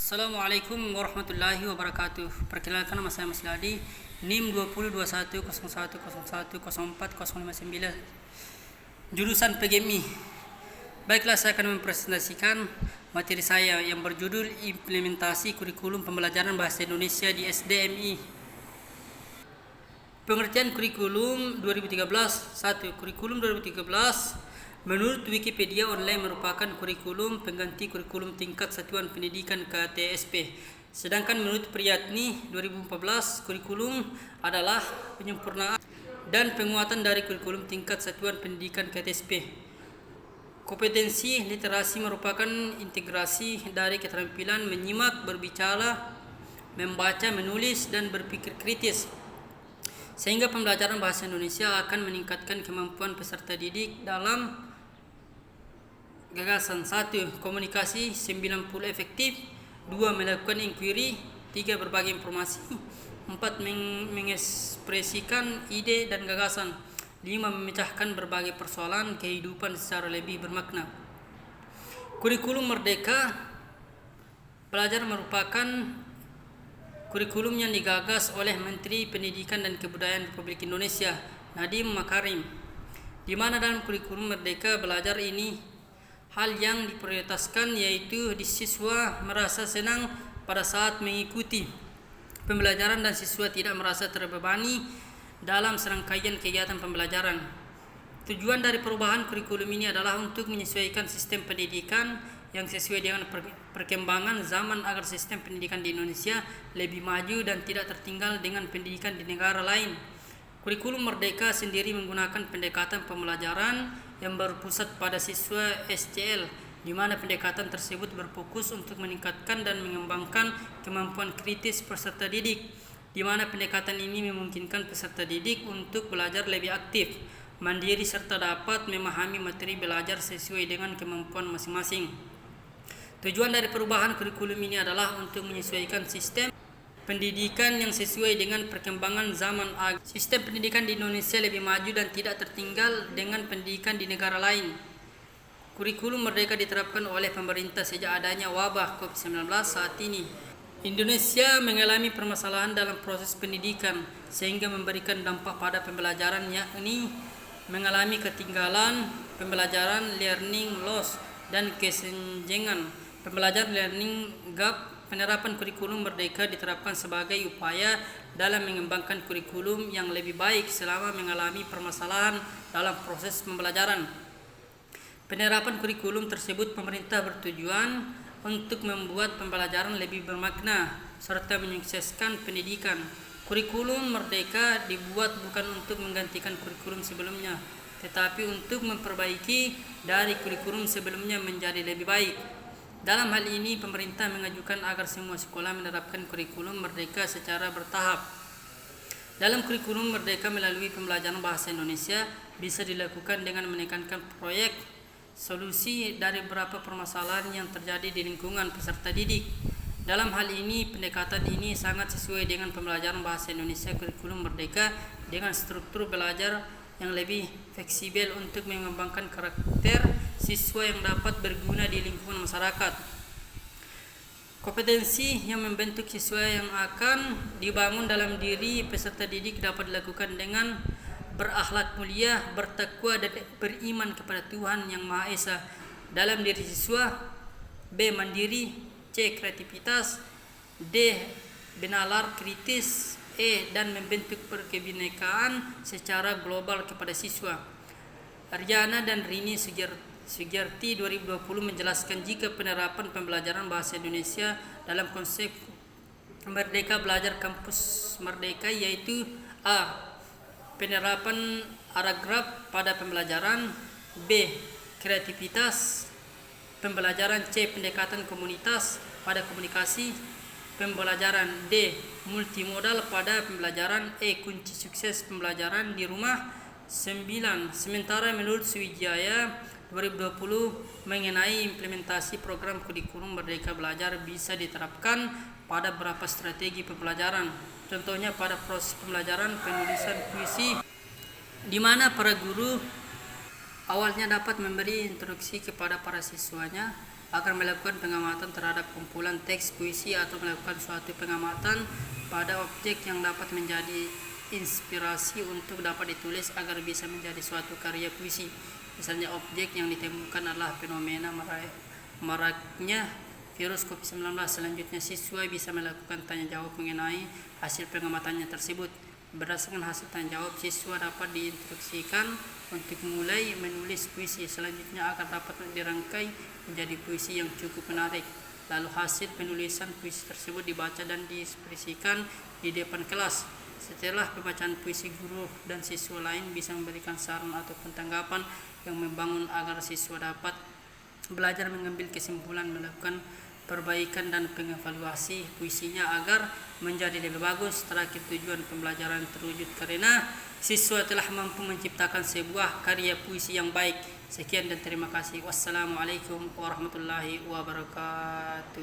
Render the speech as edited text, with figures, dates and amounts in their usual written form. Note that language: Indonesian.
Assalamualaikum warahmatullahi wabarakatuh. Perkenalkan, nama saya Mas Ladi, NIM 202101010459, jurusan PGMI. Baiklah, saya akan mempresentasikan materi saya yang berjudul implementasi kurikulum pembelajaran bahasa Indonesia di SDMI. Pengertian kurikulum 2013. 1. Kurikulum 2013 menurut Wikipedia Online merupakan kurikulum pengganti kurikulum tingkat satuan pendidikan KTSP. Sedangkan menurut Priyatni 2014, kurikulum adalah penyempurnaan dan penguatan dari kurikulum tingkat satuan pendidikan KTSP. Kompetensi literasi merupakan integrasi dari keterampilan menyimak, berbicara, membaca, menulis, dan berpikir kritis, sehingga pembelajaran bahasa Indonesia akan meningkatkan kemampuan peserta didik dalam gagasan. 1. Komunikasi 90 efektif. 2. Melakukan inquiry. 3. Berbagi informasi. 4. Mengekspresikan ide dan gagasan. 5. Memecahkan berbagai persoalan kehidupan secara lebih bermakna. Kurikulum Merdeka Belajar merupakan kurikulum yang digagas oleh Menteri Pendidikan dan Kebudayaan Republik Indonesia, Nadiem Makarim, di mana dalam kurikulum Merdeka Belajar ini hal yang diprioritaskan yaitu siswa merasa senang pada saat mengikuti pembelajaran dan siswa tidak merasa terbebani dalam serangkaian kegiatan pembelajaran. Tujuan dari perubahan kurikulum ini adalah untuk menyesuaikan sistem pendidikan yang sesuai dengan perkembangan zaman agar sistem pendidikan di Indonesia lebih maju dan tidak tertinggal dengan pendidikan di negara lain. Kurikulum Merdeka sendiri menggunakan pendekatan pembelajaran yang berpusat pada siswa SCL, di mana pendekatan tersebut berfokus untuk meningkatkan dan mengembangkan kemampuan kritis peserta didik, di mana pendekatan ini memungkinkan peserta didik untuk belajar lebih aktif, mandiri, serta dapat memahami materi belajar sesuai dengan kemampuan masing-masing. Tujuan dari perubahan kurikulum ini adalah untuk menyesuaikan sistem pendidikan yang sesuai dengan perkembangan zaman agar sistem pendidikan di Indonesia lebih maju dan tidak tertinggal dengan pendidikan di negara lain. Kurikulum Merdeka diterapkan oleh pemerintah sejak adanya wabah COVID-19 saat ini. Indonesia mengalami permasalahan dalam proses pendidikan sehingga memberikan dampak pada pembelajaran, yakni mengalami ketinggalan pembelajaran, learning loss, dan kesenjangan pembelajaran, learning gap. Penerapan kurikulum Merdeka diterapkan sebagai upaya dalam mengembangkan kurikulum yang lebih baik selama mengalami permasalahan dalam proses pembelajaran. Penerapan kurikulum tersebut pemerintah bertujuan untuk membuat pembelajaran lebih bermakna serta menyukseskan pendidikan. Kurikulum Merdeka dibuat bukan untuk menggantikan kurikulum sebelumnya, tetapi untuk memperbaiki dari kurikulum sebelumnya menjadi lebih baik. Dalam hal ini, pemerintah mengajukan agar semua sekolah menerapkan kurikulum Merdeka secara bertahap. Dalam kurikulum Merdeka melalui pembelajaran bahasa Indonesia bisa dilakukan dengan menekankan proyek solusi dari beberapa permasalahan yang terjadi di lingkungan peserta didik. Dalam hal ini, pendekatan ini sangat sesuai dengan pembelajaran bahasa Indonesia kurikulum Merdeka dengan struktur belajar yang lebih fleksibel untuk mengembangkan karakter siswa yang dapat berguna di lingkungan masyarakat. Kompetensi yang membentuk siswa yang akan dibangun dalam diri peserta didik dapat dilakukan dengan berakhlak mulia, bertakwa, dan beriman kepada Tuhan Yang Maha Esa dalam diri siswa. B. Mandiri. C. Kreativitas. D. Benalar kritis. E. Dan membentuk perkebinekaan secara global kepada siswa. Aryana dan Rini Sugiarti 2020 menjelaskan jika penerapan pembelajaran bahasa Indonesia dalam konsep Merdeka Belajar Kampus Merdeka yaitu A. Penerapan paragraf pada pembelajaran. B. Kreativitas pembelajaran. C. Pendekatan komunitas pada komunikasi pembelajaran. D. Multimodal pada pembelajaran. E. Kunci sukses pembelajaran di rumah. 9. Sementara menurut Sriwijaya 2020 mengenai implementasi program kurikulum Merdeka Belajar bisa diterapkan pada beberapa strategi pembelajaran. Contohnya pada proses pembelajaran penulisan puisi, di mana para guru awalnya dapat memberi instruksi kepada para siswanya akan melakukan pengamatan terhadap kumpulan teks puisi atau melakukan suatu pengamatan pada objek yang dapat menjadi inspirasi untuk dapat ditulis agar bisa menjadi suatu karya puisi. Misalnya objek yang ditemukan adalah fenomena maraknya virus COVID-19. Selanjutnya siswa bisa melakukan tanya jawab mengenai hasil pengamatannya tersebut. Berdasarkan hasil tanya jawab, siswa dapat diinstruksikan untuk mulai menulis puisi. Selanjutnya akan dapat dirangkai menjadi puisi yang cukup menarik. Lalu hasil penulisan puisi tersebut dibaca dan diekspresikan di depan kelas. Setelah pembacaan puisi, guru dan siswa lain bisa memberikan saran ataupun tanggapan yang membangun agar siswa dapat belajar mengambil kesimpulan, melakukan perbaikan dan pengevaluasi puisinya agar menjadi lebih bagus. Terakhir, tujuan pembelajaran terwujud karena siswa telah mampu menciptakan sebuah karya puisi yang baik. Sekian dan terima kasih. Wassalamualaikum warahmatullahi wabarakatuh.